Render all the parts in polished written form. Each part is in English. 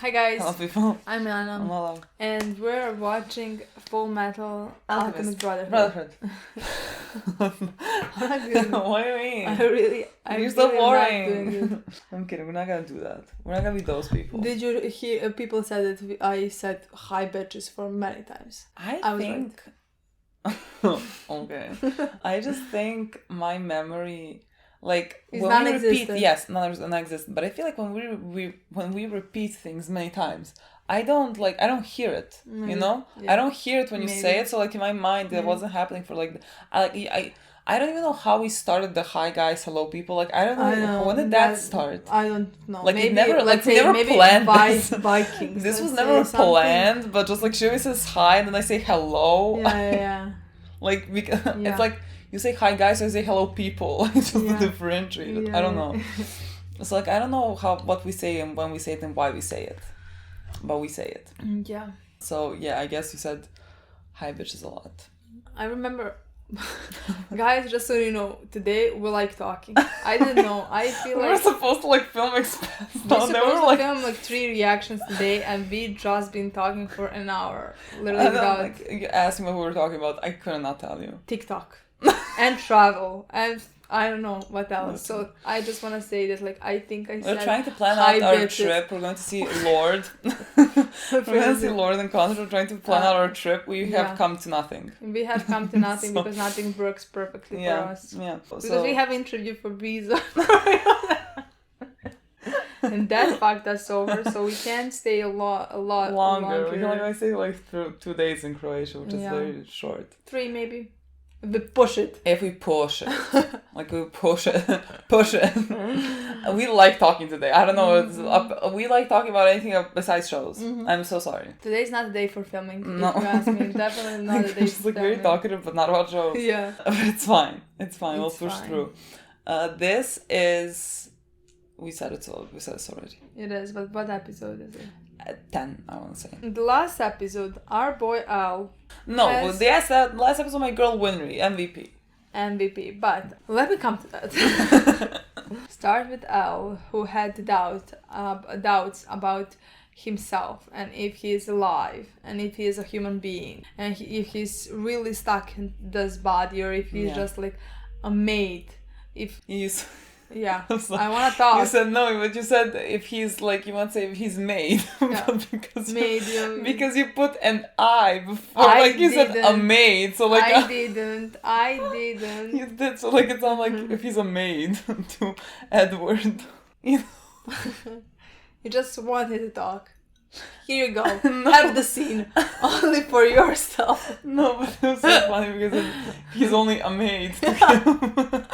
Hi guys, Hello people. I'm Milena, I'm Lola. and we're watching Fullmetal Alchemist Brotherhood. Brotherhood. I'm not doing it. What do you mean? I'm You're really so not boring. doing it. I'm kidding. We're not gonna do that. We're not gonna be those people. Did you hear people said that I said hi bitches for many times? I was think. Okay. I just think my memory, like It's when we non-existent. repeat, yes, non-existent. But I feel like when we repeat things many times, I don't hear it. Maybe. You know, Yeah. I don't hear it when you Maybe. say it. So like in my mind, it Maybe. wasn't happening for like I don't even know how we started the hi guys, hello people. Like I don't know, when did that start. I don't know. Like maybe, it never, let's we say never maybe planned this. Vikings. This was let's never say something. planned, but just like she always says hi, and then I say hello. Yeah. Like because Yeah. it's like you say hi guys, I say hello people. It's just Yeah. a differentiate. Yeah, I don't know. It's like I don't know what we say and when we say it and why we say it, but we say it. Yeah. So yeah, I guess you said hi bitches a lot. I remember, guys, just so you know, today we like talking. I didn't know. I feel We like were supposed to like film Express. we're No, they supposed were to like film like 3 reactions today, and we just been talking for an hour, literally and then, without like you asked me what we were talking about. I could not tell you. TikTok and travel and I don't know what else. So I just want to say that like I think I We're said trying to plan hi out our bitches. trip. We're going to see Lord. We're going to see Lord in concert. We're trying to plan out our trip. We have yeah. come to nothing. We have come to nothing So- because nothing works perfectly for us. Yeah. Because we have interview for visa. And that fucked us over, so we can't stay a lot longer. We can like I say like 2 days in Croatia, which is Yeah. very short. 3 maybe. We push it. If we push it, like we push it. We like talking today. I don't know. It's up. We like talking about anything besides shows. I'm so sorry. Today's not the day for filming. No. If you ask me, definitely not the day We're for just like very filming. talkative, but not about shows. Yeah. But it's fine. It's fine. We'll It's push fine. through. This is. We said it already. It is, but what episode is it? 10, I want to say. The last episode, our boy Al, No, has that last episode, my girl Winry, MVP. MVP, but let me come to that. Start with Al, who had doubts about himself and if he is alive and if he is a human being and if he's really stuck in this body or if he's just like a maid. If yeah, I want to talk. You said no, but you said if he's like, you want to say if he's made. Yeah. because you put an I before, like you said a maid. So like I didn't. You did, so like it's not like if he's a maid to Edward. You know? You just wanted to talk. Here you go. Have the scene only for yourself. No, but it was so funny because he's only a maid to him.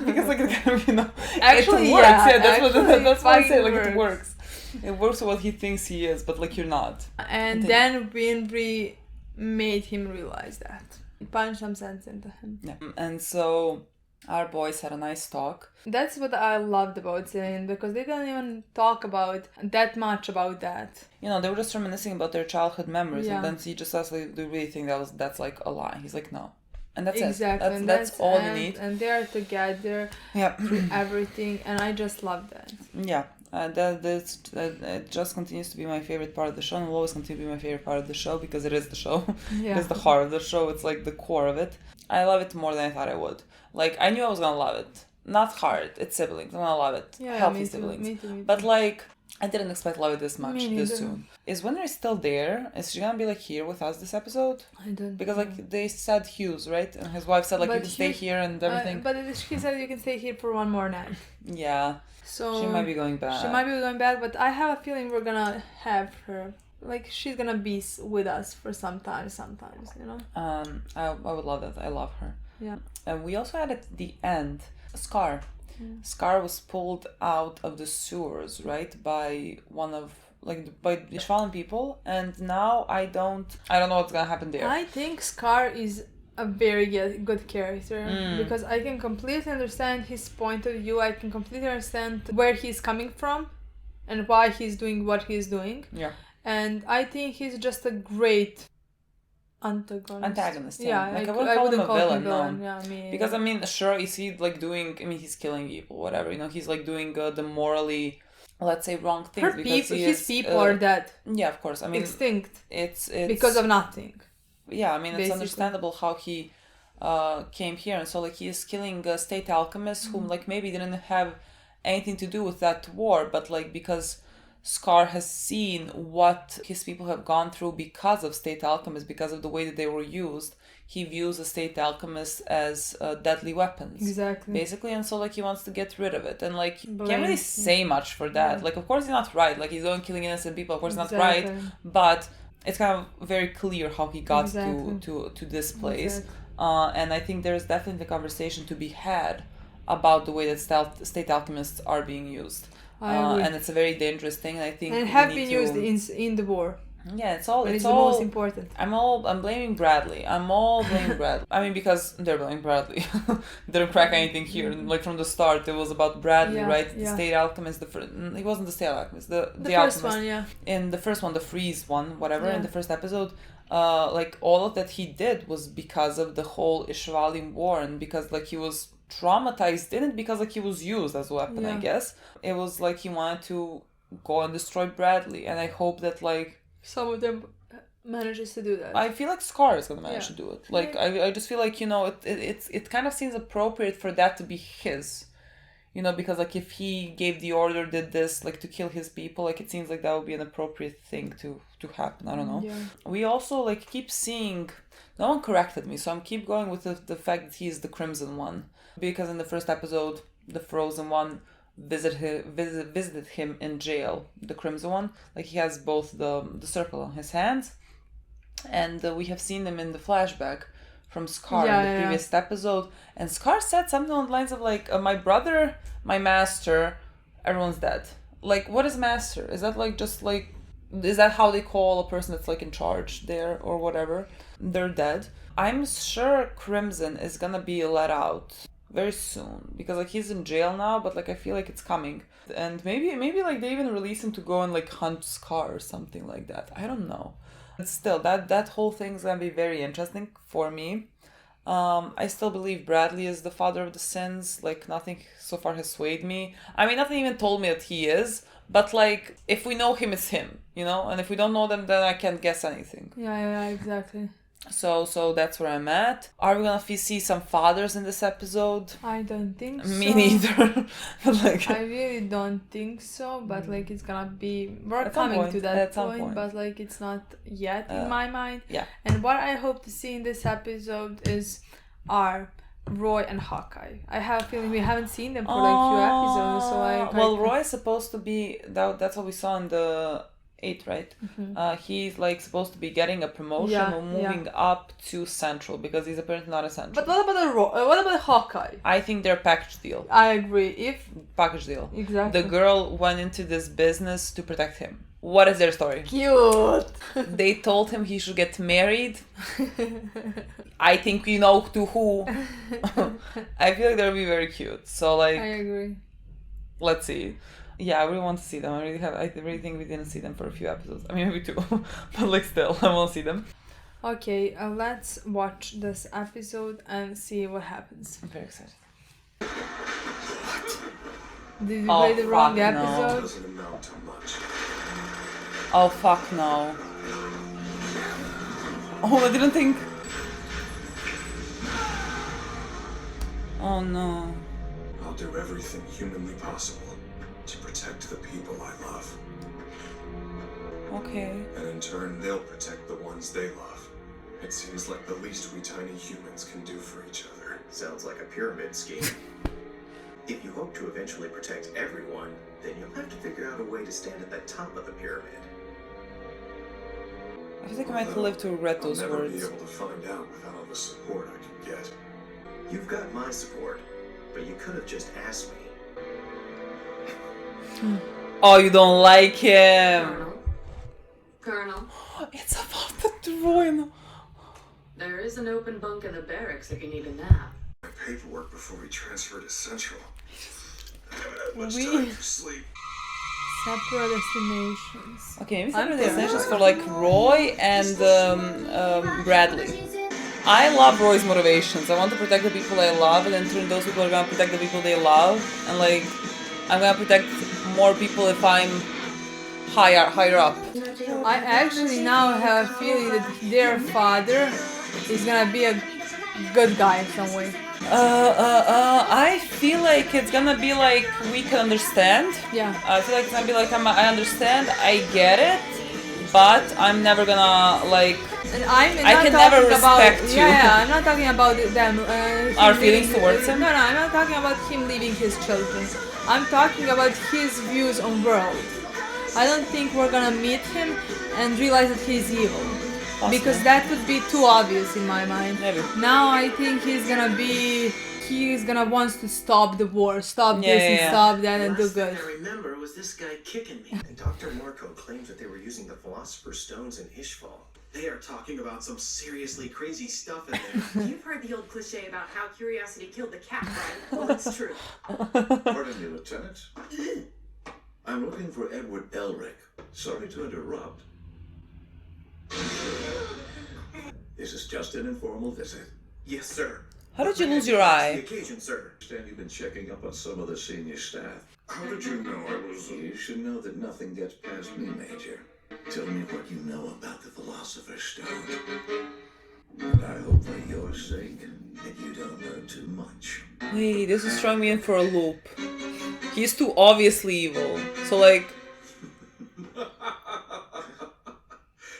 Because like it kind of, you know, Actually, it works. yeah, That's why I say like works. it works. It works for what he thinks he is, but like you're not. And then Winry made him realize that. Punched some sense into him. Yeah. And so our boys had a nice talk. That's what I loved about Celine, because they didn't even talk about that much about that. You know, they were just reminiscing about their childhood memories, Yeah. and then he just asked, like, "Do you really think that's like a lie?" He's like, "No," and that's Exactly. it. That's all you need. And they are together Yeah. through everything, and I just love that. Yeah. It just continues to be my favorite part of the show, and will always continue to be my favorite part of the show because it is the show. Yeah. It's the heart of the show. It's like the core of it. I love it more than I thought I would. Like I knew I was gonna love it. Not hard. It's siblings. I'm gonna love it. Yeah, Healthy me too, siblings. me too. But like I didn't expect love it this much Me this neither. soon. Is Winry still there? Is she gonna be like here with us this episode? I don't Because know. like they said Hughes, right? And his wife said like But you can stay Hughes- here and everything. But she said you can stay here for one more night. Yeah. So She might be going back. She might be going back, but I have a feeling we're gonna have her. Like she's gonna be with us for some time, sometimes, you know. I would love that. I love her. Yeah. And we also had at the end Scar. Scar was pulled out of the sewers, right, by one of by the fallen people, and now I don't know what's gonna happen there. I think Scar is a very good character because I can completely understand his point of view. I can completely understand where he's coming from and why he's doing what he's doing. Yeah. And I think he's just a great antagonist. Yeah. Like, I wouldn't call him a villain, no. Yeah, Because I mean, sure, is he like doing? I mean, he's killing people, whatever. You know, he's like doing the morally let's say, wrong things. His people are dead. Yeah, of course. I mean, extinct. It's because of nothing. Yeah, I mean, it's basically understandable how he came here, and so like he is killing state alchemists whom like maybe didn't have anything to do with that war, but like because Scar has seen what his people have gone through because of state alchemists, because of the way that they were used, he views the state alchemists as deadly weapons. Exactly. Basically, and so like he wants to get rid of it, and like can't really say much for that. Like, of course he's not right. Like, he's going killing innocent people. Of course, he's not right, but it's kind of very clear how he got to this place. And I think there's definitely a conversation to be had about the way that state alchemists are being used. And it's a very dangerous thing, and I think and have been used in the war. Yeah, it's all the most important. I'm blaming Bradley. I'm all blaming Bradley. I mean, because they're blaming Bradley. They don't crack anything here. Like from the start, it was about Bradley, right? The state alchemist. He wasn't the state alchemist. The first alchemist. One, yeah. In the first one, the freeze one, whatever. In the first episode, like all of that he did was because of the whole Ishvalim war, and because like he was traumatized in it, because like he was used as a weapon. I guess it was like he wanted to go and destroy Bradley, and I hope that like some of them manages to do that. I feel like Scar is gonna manage to do it. Like I just feel like, you know, it kind of seems appropriate for that to be his, you know, because like if he gave the order, did this like to kill his people, like it seems like that would be an appropriate thing to happen. I don't know. We also like keep seeing, no one corrected me, so I'm keep going with the fact that he's the Crimson One, because in the first episode the Frozen One visited him in jail, the Crimson One. Like he has both the circle on his hands, and we have seen them in the flashback from Scar in the previous episode, and Scar said something on the lines of like, my brother, my master, everyone's dead. Like, what is master? Is that like just like, is that how they call a person that's like in charge there or whatever? They're dead. I'm sure Crimson is gonna be let out very soon, because like he's in jail now, but like I feel like it's coming, and maybe like they even release him to go and like hunt Scar or something like that. I don't know, but still that whole thing's gonna be very interesting for me. I still believe Bradley is the father of the sins. Like nothing so far has swayed me. I mean, nothing even told me that he is, but like if we know him, it's him, you know, and if we don't know them, then I can't guess anything. Yeah, exactly. So that's where I'm at. Are we gonna see some fathers in this episode? I don't think so. Me neither. But like, I really don't think so, but like it's gonna be, we're coming to that point, but like it's not yet in my mind. Yeah. And what I hope to see in this episode are Roy and Hawkeye. I have a feeling we haven't seen them for like few episodes, so Roy is supposed to be that's what we saw in the 8, right? He's like supposed to be getting a promotion or moving up to Central, because he's apparently not essential. But what about Hawkeye? I think they're package deal. I agree. Package deal. Exactly. The girl went into this business to protect him. What is their story? Cute. They told him he should get married. I think you know to who. I feel like they'll be very cute. So like, I agree. Let's see. Yeah, I really want to see them. I really think we didn't see them for a few episodes. I mean, maybe 2, but like still, I want to see them. Okay, let's watch this episode and see what happens. I'm very excited. What? Did you play the wrong episode? Doesn't amount to much. Oh fuck no! Oh, I didn't think. Oh no! I'll do everything humanly possible to protect the people I love. Okay. And in turn, they'll protect the ones they love. It seems like the least we tiny humans can do for each other. Sounds like a pyramid scheme. If you hope to eventually protect everyone, then you'll have to figure out a way to stand at the top of the pyramid. I feel like I might live to regret those I'll never words. be able to find out without all the support I can get. You've got my support, but you could have just asked me. Oh, you don't like him! Colonel. It's about the drone. There is an open bunk in the barracks if you need a nap. My paperwork before we transferred to Central. I haven't had much time to sleep. Separate destinations. Okay, maybe separate destinations for like Roy and Bradley. I love Roy's motivations. I want to protect the people I love, and in turn those people are gonna protect the people they love, and like I'm gonna protect more people if I'm higher up. I actually now have a feeling that their father is gonna be a good guy in some way. I feel like it's gonna be like we can understand. Yeah. I feel like it's gonna be like I understand, I get it, but I'm never gonna like. And I can never respect you. Yeah, I'm not talking about them. Our feelings towards him? No, I'm not talking about him leaving his children. I'm talking about his views on world. I don't think we're gonna meet him and realize that he's evil. Possibly. Because that would be too obvious in my mind. Maybe. Now I think he's gonna wants to stop the war, stop this and stop that and do Last good. thing I remember was this guy kicking me. And Dr. Marco claims that they were using the Philosopher's Stones in Ishval. They are talking about some seriously crazy stuff in there. You've heard the old cliche about how curiosity killed the cat, right? Well, it's true. Pardon me, Lieutenant. I'm looking for Edward Elric. Sorry to interrupt. This is just an informal visit. Yes, sir. How did you lose your The eye? occasion, sir. I understand you've been checking up on some of the senior staff. How did you know I was... You should know that nothing gets past me, Major. Tell me what you know about the Philosopher's Stone. And I hope for your sake that you don't know too much. Wait, this is throwing me in for a loop. He's too obviously evil. So like,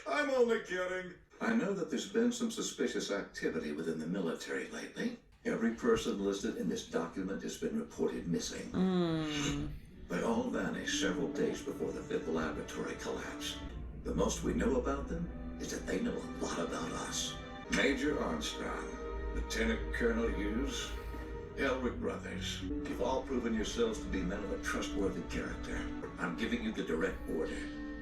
I'm only kidding. I know that there's been some suspicious activity within the military lately. Every person listed in this document has been reported missing. They all vanished several days before the fifth laboratory collapsed. The most we know about them is that they know a lot about us. Major Armstrong, Lieutenant Colonel Hughes, Elric Brothers. You've all proven yourselves to be men of a trustworthy character. I'm giving you the direct order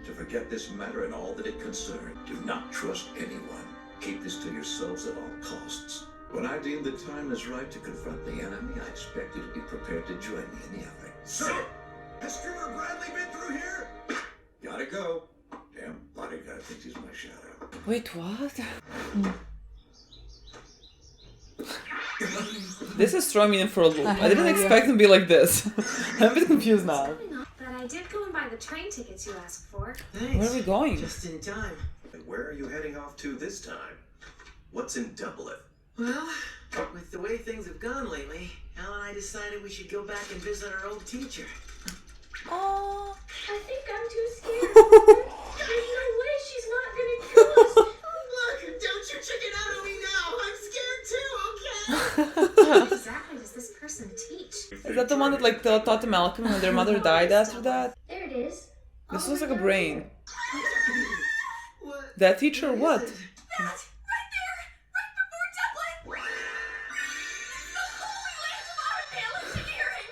to forget this matter and all that it concerns. Do not trust anyone. Keep this to yourselves at all costs. When I deem the time is right to confront the enemy, I expect you to be prepared to join me in the effort. Sir! Has Colonel Bradley been through here? Gotta go. Damn bodyguard thinks he's my shadow. wait, what? This is throwing me in for a loop. I didn't expect him to be like this. I'm a bit confused now. But I did go and buy the train tickets you asked for. Thanks. Where are we going? Just in time. And where are you heading off to this time? What's in Doubleth? Well, with the way things have gone lately, Al and I decided we should go back and visit our old teacher. Oh. I think I'm too scared. There's no way she's not gonna kill us. Look, don't you chicken out on me now. I'm scared too, okay? What exactly does this person teach? Is that the one that like taught them alchemy when their mother died after that? There it is. This looks like a brain. What? That teacher or what? That! Right there! Right before Dublin! It's the holy land of engineering!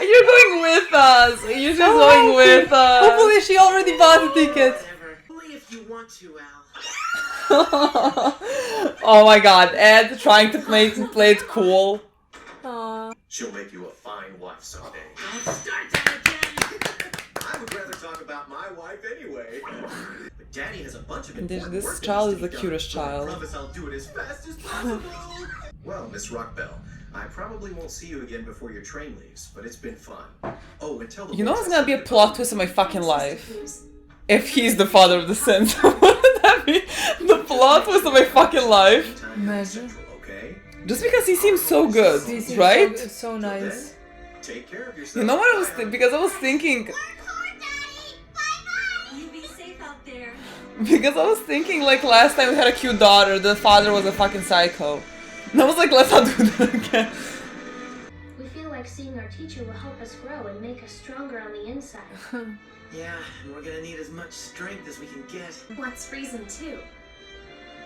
You're going with us! You're just going with us! Hopefully she already bought the ticket. Whatever. Only if you want to, Al. Oh my god, Ed trying to play it cool. She'll make you a fine wife someday. Don't start that again. I would rather talk about my wife anyway. But Daddy has a bunch of This important work that child needs is to the be cutest done. child. I promise I'll do it as fast as possible. Well, Miss Rockbell, I probably won't see you again before your train leaves, but it's been fun. Oh, and tell the You know boys what's I gonna be a said plot goodbye. twist in my fucking life? Hughes. If he's the father of the sins. Wouldn't that be the plot twist of my fucking life? Time Imagine. Central, okay? Just because he seems so good, This is right? so nice. Take care of yourself. You know what I was because I was thinking You be safe out there. because I was thinking like last time we had a cute daughter, the father was a fucking psycho. And I was like, let's not do that again. We feel like seeing our teacher will help us grow and make us stronger on the inside. Yeah, and we're gonna need as much strength as we can get What's reason 2?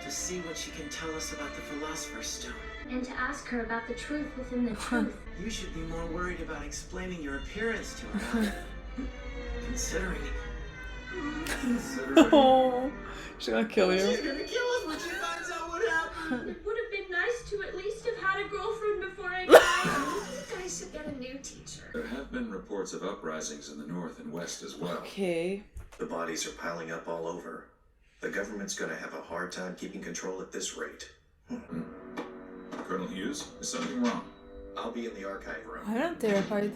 to see what she can tell us about the Philosopher's Stone. And to ask her about the truth within the truth. You should be more worried about explaining your appearance to her. Considering Oh, she's gonna kill you. she's gonna kill us when she finds out what happened. It would have been nice to at least have had a girlfriend before I died. You guys should get a new teacher. There have been reports of uprisings in the north and west as well. Okay. The bodies are piling up all over. The government's gonna have a hard time keeping control at this rate. Colonel Hughes, is something wrong? I'll be in the archive room. I'm not terrified.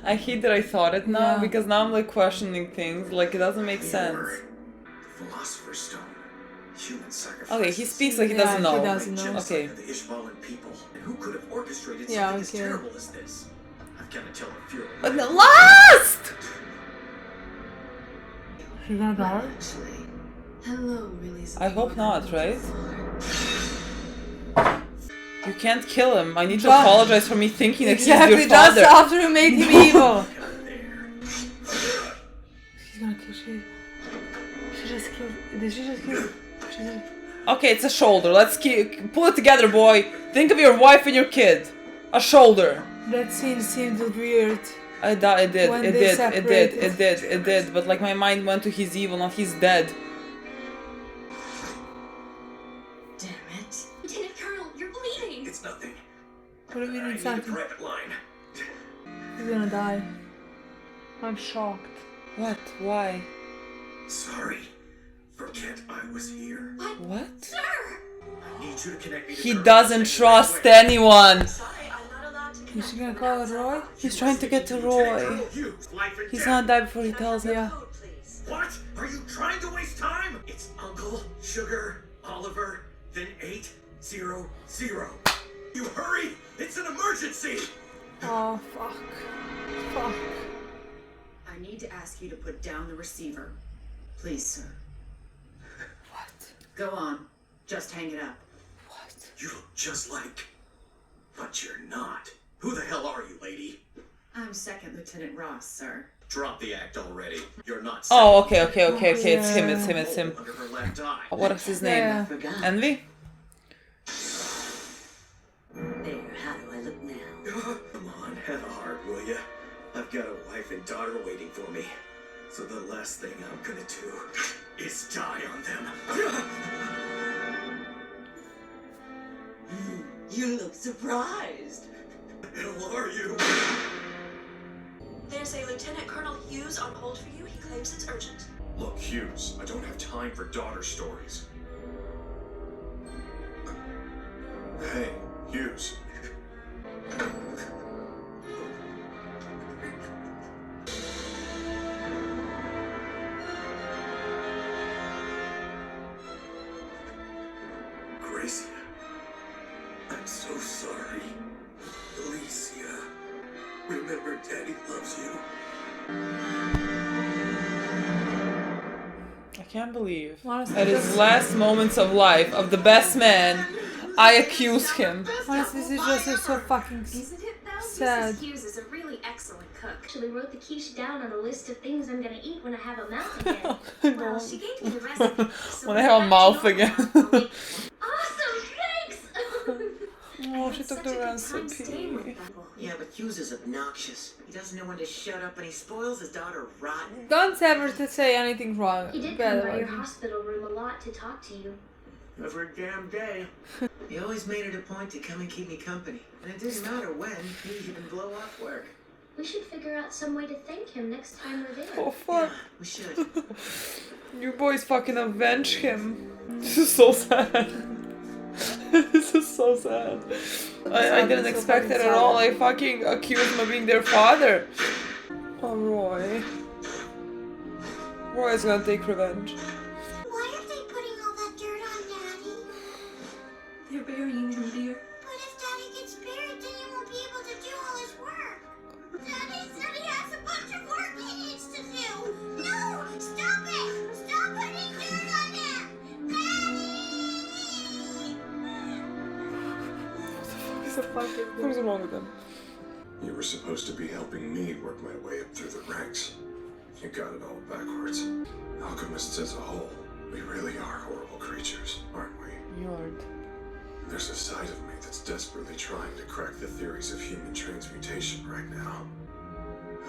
I hate that I thought it now Yeah. because now I'm like questioning things. Like it doesn't make sense. The Philosopher's Stone. Human sacrifice. Okay, he speaks like he Yeah, doesn't he know. doesn't know. Okay. The Ishvalan people. And who could have orchestrated Yeah, something as okay. terrible as this? I've got to tell the Fuhrer. But the last! She's gonna die? Actually, hello, really. I hope not, right? You can't kill him. I need to Just- apologize for me thinking that Exactly, he's your just father. after you made him evil. She's gonna kill she just killed. Did she just kill? She just... Okay, it's a shoulder. Let's pull it together, boy. Think of your wife and your kid. A shoulder. That scene seemed weird. It When they separated. it did. But like my mind went to he's evil, not he's dead. Damn it. Lieutenant Colonel, you're bleeding. It's nothing. What do you mean I it's need a something? private line. He's gonna die. I'm shocked. What? Why? Sorry. Forget I was here. What? Sir! I need you to connect me to He Colonel doesn't Singh trust right away. anyone. Sorry, I'm not allowed to Is she gonna call it Roy? He's trying to get to Lieutenant Roy. Colonel Hughes, life and He's death. gonna die before he tells him. Yeah. code, please. What? Are you trying to waste time? It's Uncle, Sugar, Oliver, then 800. You hurry! It's an emergency! Oh, fuck. Fuck. I need to ask you to put down the receiver. Please, sir. What? Go on. Just hang it up. What? You look just like... But you're not. Who the hell are you, lady? I'm Second Lieutenant Ross, sir. Drop the act already. You're not... Oh, okay. It's him. Under her left eye. What is his name? Yeah. Forgot. Envy? There, how do I look now? Come on, have a heart, will ya? I've got a wife and daughter waiting for me. So the last thing I'm gonna do is die on them. You look surprised. Who are you? There's a Lieutenant Colonel Hughes on hold for you. He claims it's urgent. Look, Hughes, I don't have time for daughter stories. Hey, Hughes. Gracia. I'm so sorry. Alicia. Remember, Daddy loves you. I can't believe. Honestly, At his this- last moments of life, of the best man, I accuse him. Honestly, this is just so fucking Isn't it though? sad. Mrs. Hughes is a really excellent cook. Actually wrote the quiche down on a list of things I'm gonna eat when I have a mouth again. Well, she gave me the recipe. So When I have a mouth again. Awesome, Thanks! Oh, she took Such a the good time staying with recipe. them. Yeah, but Hughes is obnoxious. He doesn't know when to shut up and he spoils his daughter rotten. Don't ever to say anything wrong. He did bad come by about your him. hospital room a lot to talk to you. Every damn day. He always made it a point to come and keep me company. And it didn't matter when, he would even blow off work. We should figure out some way to thank him next time we're there. Oh fuck. We should. You boys fucking avenge him. This is so sad. This is so sad. I didn't so expect fucking it at all. sad. I fucking accused him of being their father. Oh, Roy. Roy is gonna take revenge. Why are they putting all that dirt on Daddy? They're burying him, dear. But if Daddy gets buried, then he won't be able to do all his work. Daddy said he has a bunch of work he needs to do. No! Stop it! Stop putting dirt on him! What's wrong with him? You were supposed to be helping me work my way up through the ranks. You got it all backwards. Alchemists as a whole, we really are horrible creatures, aren't we? Yard. There's a side of me that's desperately trying to crack the theories of human transmutation right now.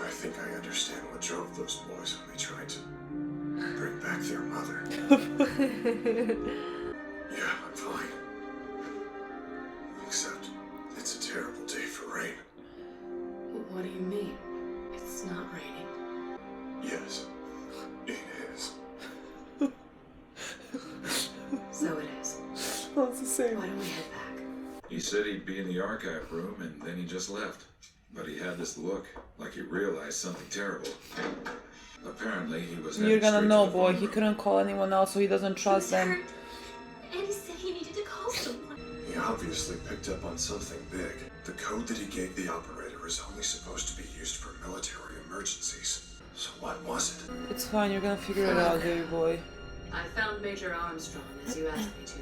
I think I understand what drove those boys when they tried to bring back their mother. Yeah, I'm fine. Except, it's a terrible day for rain. What do you mean? It's not raining. Yes, it is. So it is. Oh, it's the same. Why don't we head back? He said he'd be in the archive room, and then he just left. But he had this look, like he realized something terrible. Apparently, he was... You're gonna know, boy. He couldn't call anyone else, so he doesn't trust them. And he said he needed to call someone. He obviously picked up on something big. The code that he gave the operator is only supposed to be used for military emergencies. So what was it? It's fine, you're gonna figure it out, baby boy. I found Major Armstrong as you asked me to.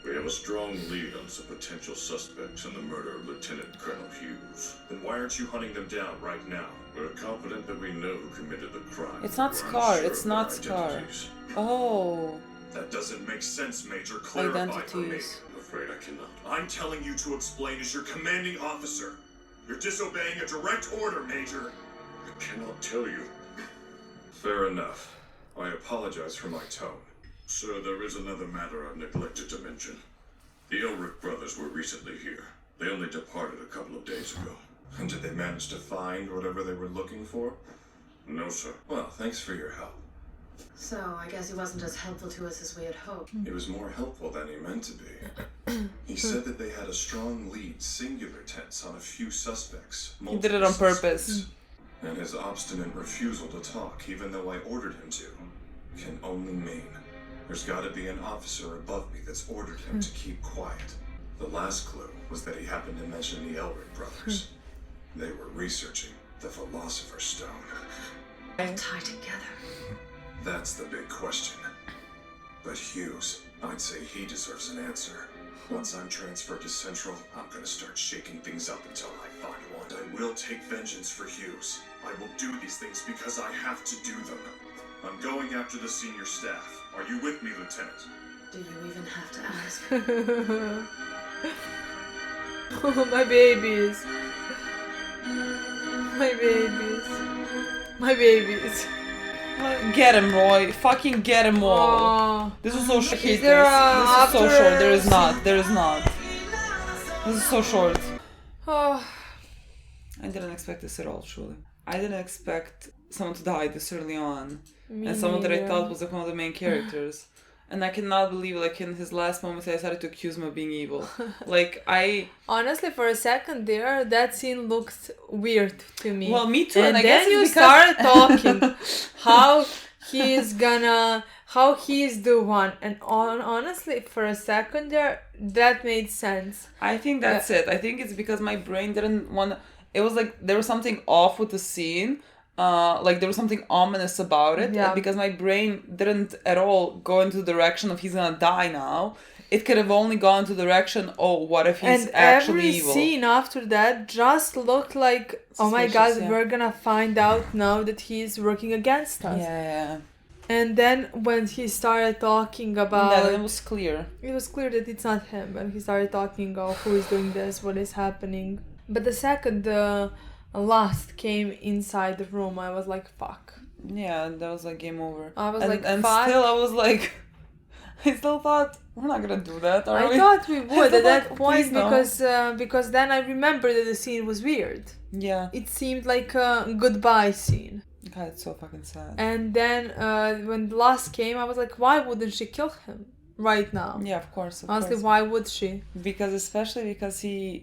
We have a strong lead on some potential suspects in the murder of Lieutenant Colonel Hughes. Then why aren't you hunting them down right now? We're confident that we know who committed the crime. It's not We're Scar, unsure it's of their not Scar. identities. Oh. That doesn't make sense, Major. Clarify for me. Identities. I'm afraid I cannot. I'm telling you to explain as your commanding officer. You're disobeying a direct order, Major. I cannot tell you. Fair enough. I apologize for my tone. Sir, there is another matter I've neglected to mention. The Elric brothers were recently here. They only departed a couple of days ago. And did they manage to find whatever they were looking for? No, sir. Well, thanks for your help. So, I guess he wasn't as helpful to us as we had hoped. He was more helpful than he meant to be. He said that they had a strong lead, singular tense, on a few suspects. He did it on multiple purpose. suspects. And his obstinate refusal to talk, even though I ordered him to, can only mean there's gotta be an officer above me that's ordered him to keep quiet. The last clue was that he happened to mention the Elric brothers. They were researching the Philosopher's Stone. Tied together. That's the big question. But Hughes, I'd say he deserves an answer. Once I'm transferred to Central, I'm gonna start shaking things up until I find one. I will take vengeance for Hughes. I will do these things because I have to do them. I'm going after the senior staff. Are you with me, Lieutenant? Do you even have to ask? Oh, my babies. My babies. My babies. Get him, Roy. Fucking get him all. Oh. This is so short. This there is so after- short. There is not. There is not. This is so short. Oh. I didn't expect this at all, truly. I didn't expect someone to die this early on. Me And someone that I neither. thought was like one of the main characters. And I cannot believe, like, in his last moments, I started to accuse him of being evil. Like, Honestly, for a second there, that scene looked weird to me. Well, me too, And and I then guess you it's because... started talking how he's the one. And honestly, for a second there, that made sense. I think that's it. I think it's because my brain didn't want to... It was like, there was something off with the scene. Like there was something ominous about it, Yeah. because my brain didn't at all go into the direction of he's gonna die now. It could have only gone to the direction, oh, what if he's And actually every evil? scene after that just looked like, oh my god, Suspicious, yeah. we're gonna find out now that he's working against us. Yeah. And then when he started talking about... Then it was clear. It was clear that it's not him, and he started talking about who is doing this, what is happening. But the second the Last came inside the room, I was like, fuck. Yeah, that was like game over. I was and, like, and fuck. still I was like, I still thought, we're not gonna do that, are I we? thought we would at that Please point no. because then I remembered that the scene was weird. Yeah. It seemed like a goodbye scene. God, it's so fucking sad. And then when the Last came, I was like, why wouldn't she kill him right now? Yeah, of course. Honestly, why would she? Especially because he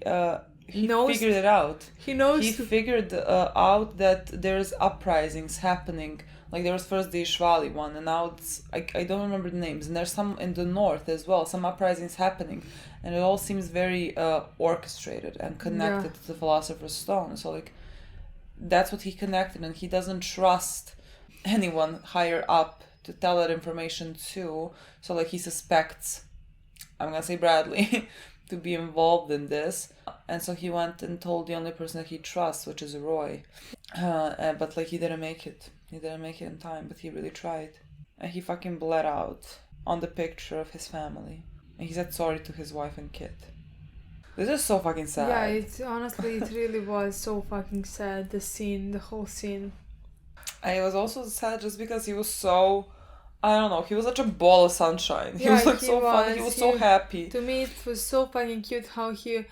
knows, figured it out. He knows. He figured out that there's uprisings happening. Like there was first the Ishvali one, and now it's I don't remember the names. And there's some in the north as well. Some uprisings happening, and it all seems very orchestrated and connected to the Philosopher's Stone. So like, that's what he connected, and he doesn't trust anyone higher up to tell that information to. So like he suspects, I'm gonna say Bradley, to be involved in this, and so he went and told the only person that he trusts, which is Roy. But like he didn't make it. He didn't make it in time, but he really tried. And he fucking bled out on the picture of his family. And he said sorry to his wife and kid. This is so fucking sad. Yeah, it really was so fucking sad, the whole scene. And it was also sad just because he was so, I don't know, he was such a ball of sunshine. He was like so funny, he was so happy. To me, it was so fucking cute how he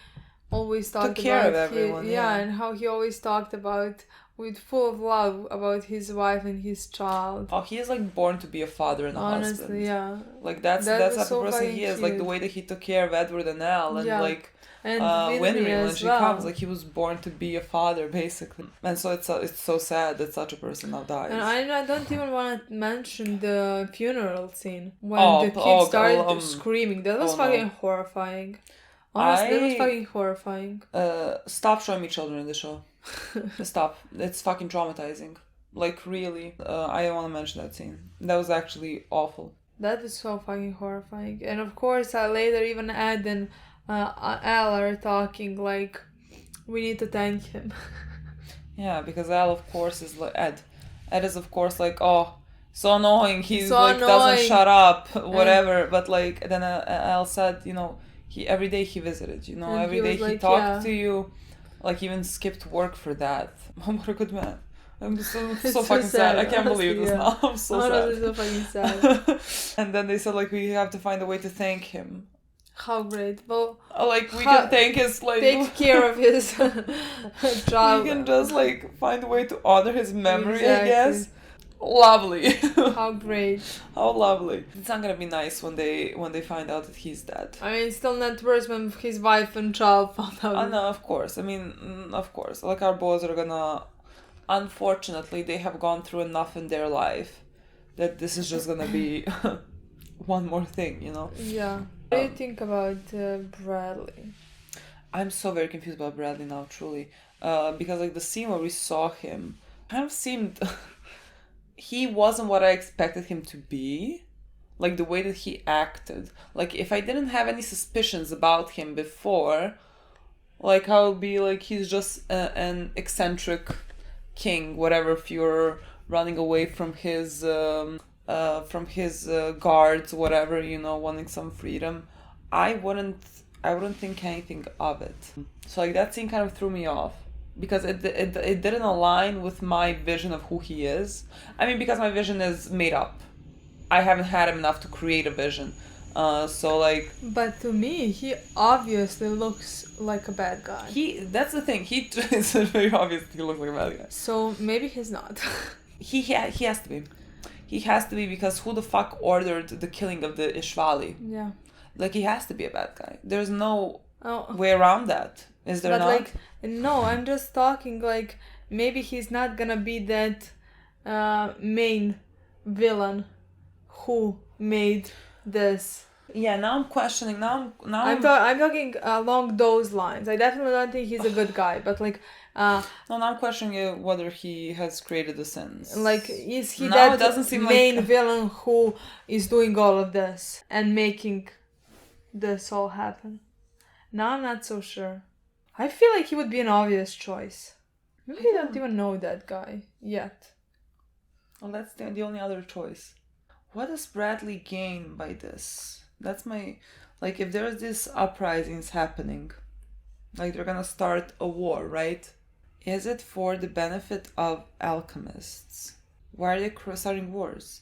always talked Took care of everyone, and how he always talked about, with full of love, about his wife and his child. Oh, he is like born to be a father and a husband. Honestly, yeah. Like that's That the was type so of person fucking he is. Like the cute. way that he took care of Edward and Elle, and like And Winry when as she well. comes, like he was born to be a father basically, and so it's so sad that such a person now dies. And I don't even want to mention the funeral scene when Oh, the kid oh, started screaming. That was oh, no. fucking horrifying. Honestly, that was fucking horrifying. Stop showing me children in the show. Stop. It's fucking traumatizing. Like really, I don't want to mention that scene. That was actually awful. That was so fucking horrifying. And of course, I later even Ed and Al are talking like, we need to thank him. Yeah, because Al, of course, is like Ed. Ed is, of course, like, oh, so annoying. He's so like, annoying. Doesn't shut up, whatever. But like, then Al said, you know, he every day he visited, you know, And every he day was he like, talked yeah. to you, like even skipped work for that. What a good man. I'm so So fucking sad. I can't honestly, believe this yeah. now. I'm so Honestly, sad. so fucking sad. And then they said like we have to find a way to thank him. How great. Well, Like we can thank his like take care of his child. We can just like find a way to honor his memory, Exactly. I guess. Lovely. How great. How lovely. It's not gonna be nice when they find out that he's dead. I mean, it's still not worse when his wife and child found out. Oh no, of course. I mean, of course. Like our boys are gonna. Unfortunately, they have gone through enough in their life that this is just gonna be one more thing, you know? Yeah. What do you think about Bradley? I'm so very confused about Bradley now, truly. Because like the scene where we saw him kind of seemed he wasn't what I expected him to be. Like the way that he acted. Like if I didn't have any suspicions about him before, like I would be like he's just an eccentric king, whatever, if you're running away from his guards, whatever, you know, wanting some freedom. I wouldn't think anything of it. So like that scene kind of threw me off because it didn't align with my vision of who he is. I mean, because my vision is made up. I haven't had him enough to create a vision. So like. But to me, he obviously looks like a bad guy. That's the thing. It's very obvious that he looks like a bad guy. So maybe he's not. He has to be. He has to be because who the fuck ordered the killing of the Ishvali? Yeah. Like he has to be a bad guy. There's no way around that. Is there but not? Like, no, I'm just talking like maybe he's not gonna be that main villain who made this. Yeah, now I'm questioning. Now I'm talking along those lines. I definitely don't think he's a good guy, but like. No, now I'm questioning whether he has created the sins. Like, is he now that it doesn't seem main like... villain who is doing all of this and making this all happen? Now I'm not so sure. I feel like he would be an obvious choice. Maybe I don't even know that guy yet. Well, that's the only other choice. What does Bradley gain by this? That's my... Like, if there's these uprisings happening, like they're gonna start a war, right? Is it for the benefit of alchemists? Why are they starting wars?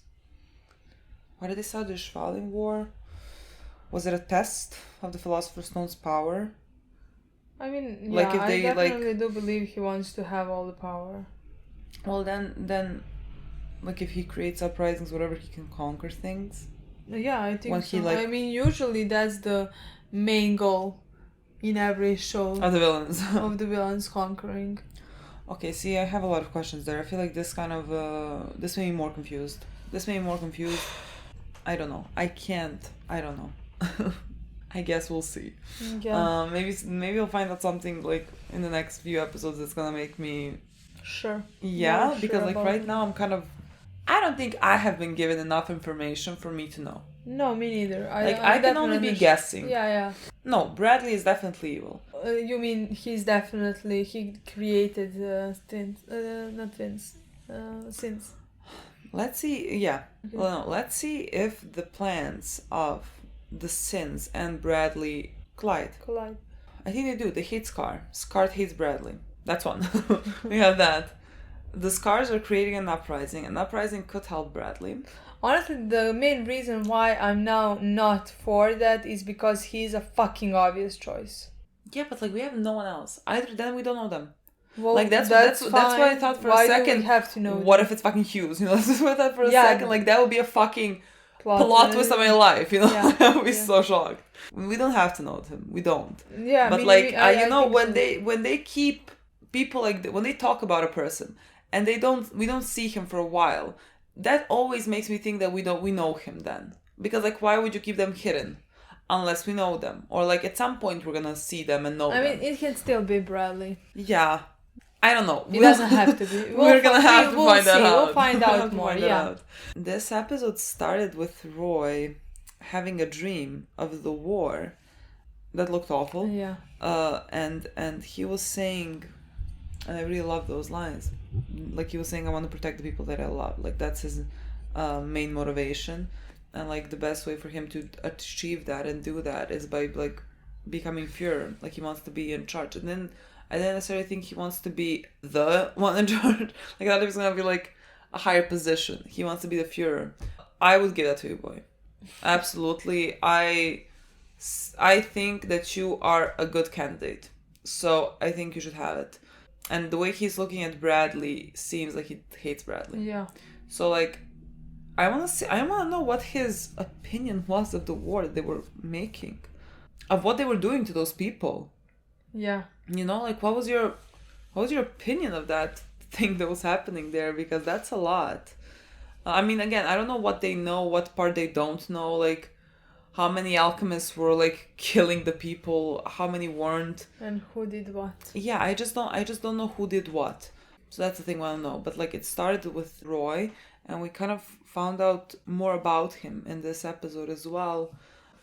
Why did they start the Ishvali war? Was it a test of the Philosopher's Stone's power? I mean, yeah, like if they, I definitely do believe he wants to have all the power. Well, then, like if he creates uprisings, whatever, he can conquer things. Yeah, I think when so. He, I mean, usually that's the main goal in every show. Of the villains. Of the villains conquering. Okay, see, I have a lot of questions there. I feel like this kind of... this made me more confused. I don't know. I don't know. I guess we'll see. Yeah. Maybe I'll find out something like in the next few episodes that's gonna make me... Sure. Yeah, More because sure like about right it. now I'm kind of... I don't think I have been given enough information for me to know. No, me neither. I can only be guessing. Yeah. No, Bradley is definitely evil. You mean he created sins. Let's see, yeah. Okay. Well, no, let's see if the plans of the Sins and Bradley collide. I think they do. They hate Scar. Scar hates Bradley. That's one. We have that. The Scars are creating an uprising. An uprising could help Bradley. Honestly, the main reason why I'm now not for that is because he's a fucking obvious choice. Yeah, but like we have no one else. Either then we don't know them. Well, like that's why I thought for why a second. Do we have to know what them? if it's fucking Hughes? You know, that's what I thought for a Yeah. second. Like that would be a fucking plot twist of my life, you know. Yeah, I'll be yeah. so shocked. We don't have to know him. We don't. Yeah, But me- like me- I you know, think when so. they keep people like when they talk about a person and we don't see him for a while, that always makes me think that we know him then, because like why would you keep them hidden unless we know them, or like at some point we're gonna see them and know I them. mean, it can still be Bradley. Yeah, I don't know. It doesn't have to be. We're gonna have to we'll find that see. out. We'll find We'll have out to more. find that Yeah. out. This episode started with Roy having a dream of the war that looked awful. Yeah. And he was saying, and I really love those lines. Like he was saying, I want to protect the people that I love. Like that's his main motivation, and like the best way for him to achieve that and do that is by like becoming Führer. Like he wants to be in charge, and then I didn't necessarily think he wants to be the one in charge. Like I thought he was gonna be like a higher position. He wants to be the Führer. I would give that to you, boy. Absolutely. I think that you are a good candidate. So I think you should have it. And the way he's looking at Bradley seems like he hates Bradley. Yeah. So like I wanna know what his opinion was of the war that they were making. Of what they were doing to those people. Yeah. You know, like what was your opinion of that thing that was happening there? Because that's a lot. I mean, again, I don't know what they know, what part they don't know, like how many alchemists were like killing the people, how many weren't. And who did what? Yeah, I just don't know who did what. So that's the thing I don't know. But like it started with Roy, and we kind of found out more about him in this episode as well.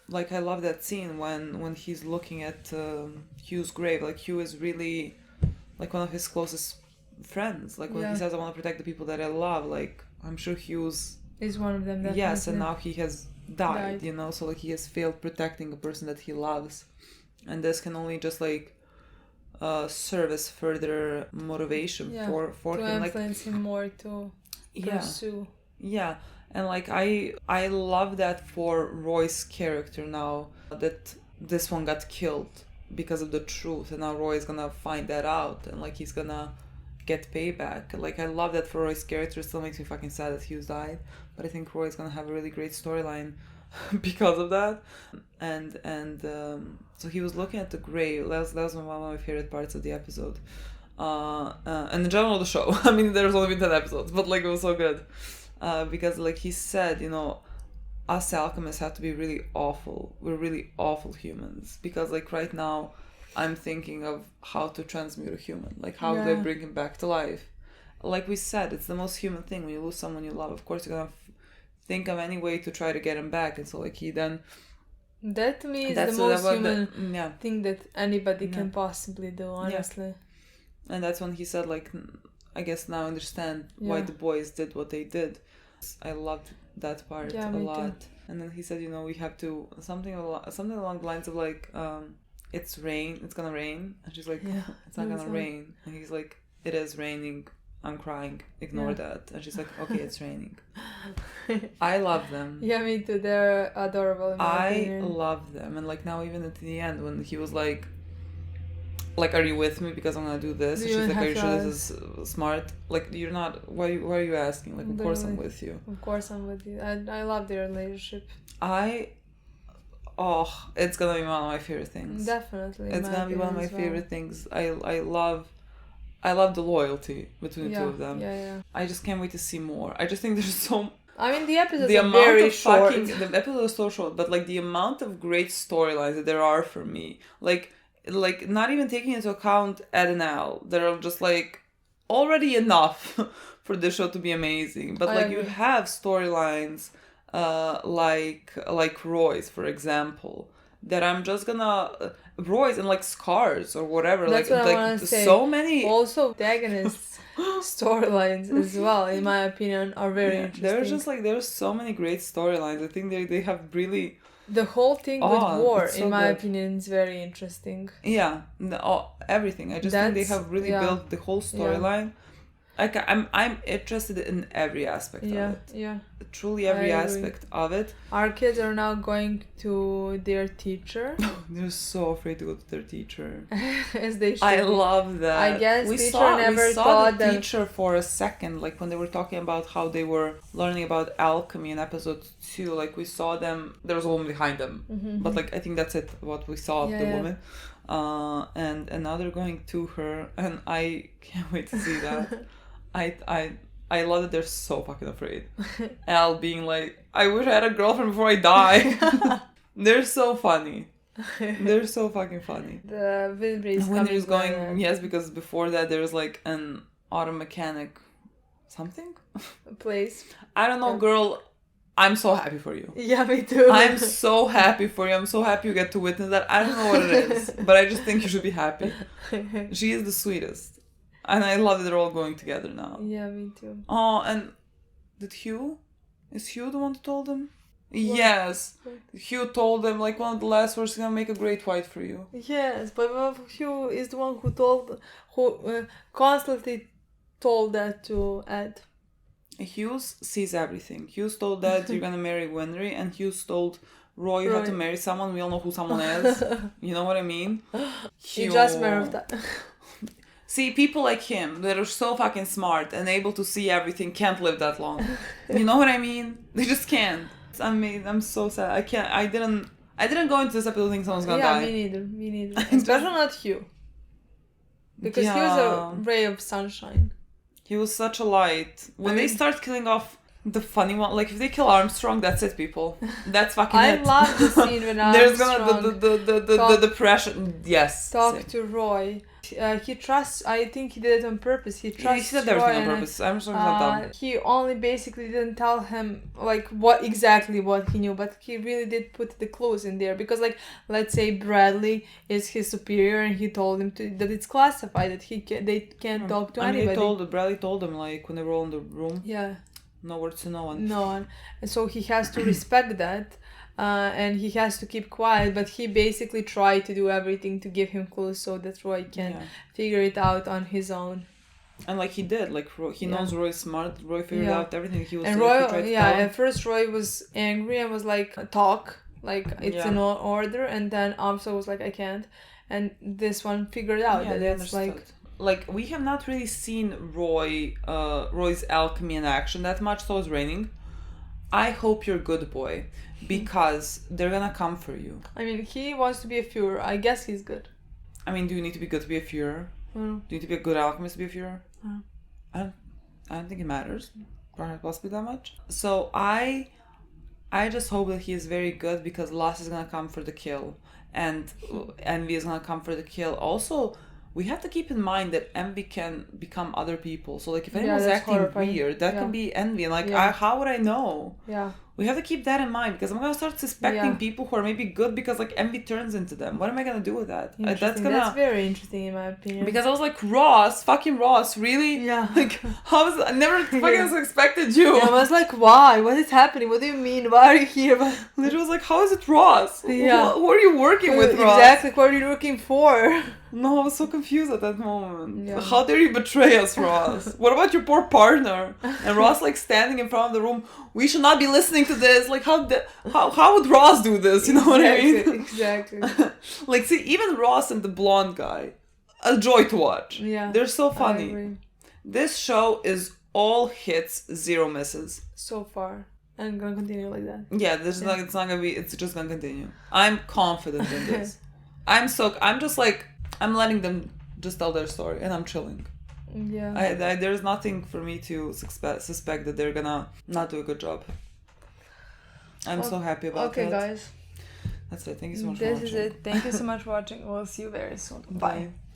Like I love that scene when he's looking at Hughes' grave. Like Hugh is really like one of his closest friends. Like when he says, I want to protect the people that I love, like I'm sure Hughes is one of them. Definitely. Yes, and now he has died, you know, so like he has failed protecting a person that he loves, and this can only just like serve as further motivation for to him, influence him more to pursue. Yeah, and like I love that for Roy's character now, that this one got killed because of the truth, and now Roy is gonna find that out, and like he's gonna get payback. Like I love that for Roy's character. It still makes me fucking sad that Hughes died, but I think Roy's gonna have a really great storyline because of that. And so he was looking at the grave. That was one of my favorite parts of the episode, and in general the show. I mean, there's only been 10 episodes, but like it was so good, because like he said, you know, us alchemists have to be really awful. We're really awful humans, because like right now I'm thinking of how to transmute a human. Like, how do I bring him back to life? Like we said, it's the most human thing. When you lose someone you love, of course you're gonna think of any way to try to get him back. And so, like, he then... That to me is the most human thing that anybody can possibly do, honestly. Yeah. And that's when he said, like, I guess now I understand why the boys did what they did. I loved that part a lot. Too. And then he said, you know, we have to... Something along the lines of, like... it's gonna rain, and she's like, it's not gonna rain, and he's like, it is raining, I'm crying, ignore that, and she's like, okay, it's raining. I love them. Yeah, me too. They're adorable in my opinion. Love them. And like now, even at the end when he was like, are you with me because I'm gonna do this? And she's like, are you sure this is smart? Like, you're not, why are you asking? Like, of course I'm with you. Of course I'm with you. I love their relationship. It's gonna be one of my favorite things. Definitely. It's gonna be one of my favorite things. I love the loyalty between the two of them. Yeah. I just can't wait to see more. I just think there's so... I mean, the episodes are very short. The episodes are so short, but like the amount of great storylines that there are for me, like not even taking into account Ed and Al, that are just like already enough for the show to be amazing. But like you have storylines like Roy's, for example, that I'm just gonna Roy's and like Scars or whatever. That's like what I want to say. So many also antagonists storylines as well, in my opinion, are very interesting. There's so many great storylines. I think they have really the whole thing with war, so in my good. opinion, is very interesting. Yeah, everything. I just think they have really built the whole storyline. Like I'm interested in every aspect of it. Yeah. Truly every I agree. aspect of it. Our kids are now going to their teacher. They're so afraid to go to their teacher. As they should. I love that. I guess we teacher saw never the taught them. teacher for a second, like when they were talking about how they were learning about alchemy in episode 2. Like we saw them. There was a woman behind them, but like I think that's it. What we saw of the woman. And now they're going to her, and I can't wait to see that. I love that they're so fucking afraid. Al being like, I wish I had a girlfriend before I die. They're so funny. They're so fucking funny. The Winry is going, yes, because before that there's like an auto mechanic something? Place. I don't know, girl. I'm so happy for you. Yeah, me too. I'm so happy for you. I'm so happy you get to witness that. I don't know what it is, but I just think you should be happy. She is the sweetest. And I love that they're all going together now. Yeah, me too. Oh, and is Hugh the one who told him? What? Yes. Hugh told them, like, one of the last words, gonna make a great wife for you. Yes, but Hugh is the one who constantly told that to Ed. Hughes sees everything. Hughes told that you're gonna marry Winry, and Hughes told Roy you have to marry someone. We all know who someone is. You know what I mean? He just married that. See, people like him that are so fucking smart and able to see everything can't live that long. You know what I mean? They just can't. I mean, I'm so sad. I didn't go into this episode thinking someone's gonna die. Yeah, me neither. Especially not Hugh. Because he was a ray of sunshine. He was such a light. When they start killing off the funny one, like if they kill Armstrong, that's it, people. That's fucking it. I love the scene when there's Armstrong the depression. Yes. Talk to Roy. He trusts. I think he did it on purpose. He trusts. He said everything on purpose. Armstrong's not dumb. He only basically didn't tell him like what he knew, but he really did put the clues in there because, like, let's say Bradley is his superior, and he told him that it's classified, that they can't talk to anybody. Bradley told him, like, when they were all in the room. Yeah. No words to no one. No one, and so he has to respect that. And he has to keep quiet, but he basically tried to do everything to give him clues so that Roy can figure it out on his own. And like he did, like he knows Roy's smart. Roy figured out everything. He was. And Roy, at first Roy was angry and was like, "Talk, like it's in order." And then Armstrong was like, "I can't." And this one figured out that it's like we have not really seen Roy's alchemy in action that much. So it's raining. I hope you're good, boy, because they're gonna come for you. I mean, he wants to be a Führer. I guess he's good. I mean, do you need to be good to be a Führer? Do you need to be a good alchemist to be a Führer? I don't think it matters. Perhaps possibly that much. So I just hope that he is very good, because Lost is gonna come for the kill, and Envy is gonna come for the kill. Also, we have to keep in mind that Envy can become other people. So, like, if anyone's acting weird, that can be Envy. And, like, how would I know? Yeah. We have to keep that in mind, because I'm going to start suspecting people who are maybe good because, like, Envy turns into them. What am I going to do with that? That's very interesting, in my opinion. Because I was like, fucking Ross, really? Yeah. Like, I never fucking expected you. Yeah, I was like, why? What is happening? What do you mean? Why are you here? Literally was like, how is it Ross? Yeah. Who are you working with, Ross? Exactly, what are you looking for? No, I was so confused at that moment. Yeah. How dare you betray us, Ross? What about your poor partner? And Ross, like, standing in front of the room. We should not be listening to this. Like, how would Ross do this? You know what I mean? Exactly. Like, see, even Ross and the blonde guy, a joy to watch. Yeah. They're so funny. I agree. This show is all hits, 0 misses. So far. And I'm gonna continue like that. Yeah, it's not gonna be, it's just gonna continue. I'm confident in this. I'm letting them just tell their story, and I'm chilling. Yeah. There's nothing for me to suspect that they're gonna not do a good job. I'm so happy about that. Okay, guys. That's it. Thank you so much for watching. This is it. Thank you so much for watching. We'll see you very soon. Bye.